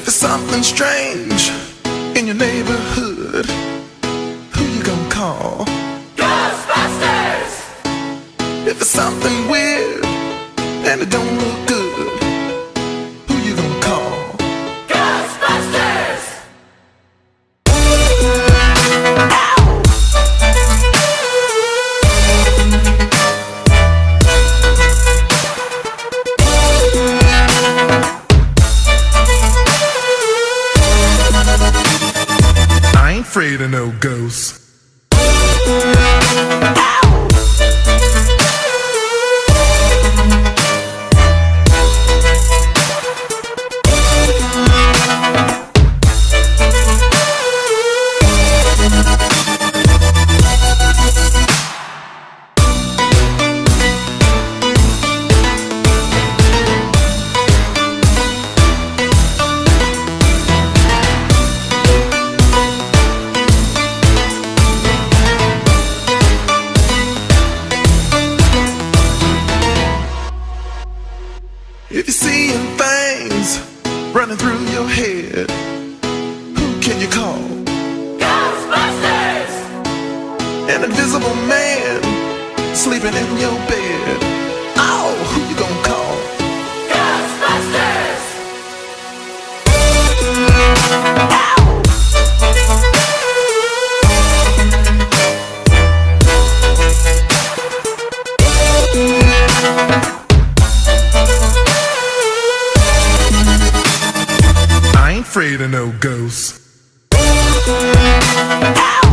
If there's something strange in your neighborhood, who you gonna call? Ghostbusters! If there's something weird and it don't look good, who you gonna call? Ghostbusters! I ain't afraid of no ghosts. If you're seeing things running through your head, who can you call? Ghostbusters! An invisible man sleeping in your bed, oh, who you gonna call? Ghostbusters! I ain't afraid of no ghosts.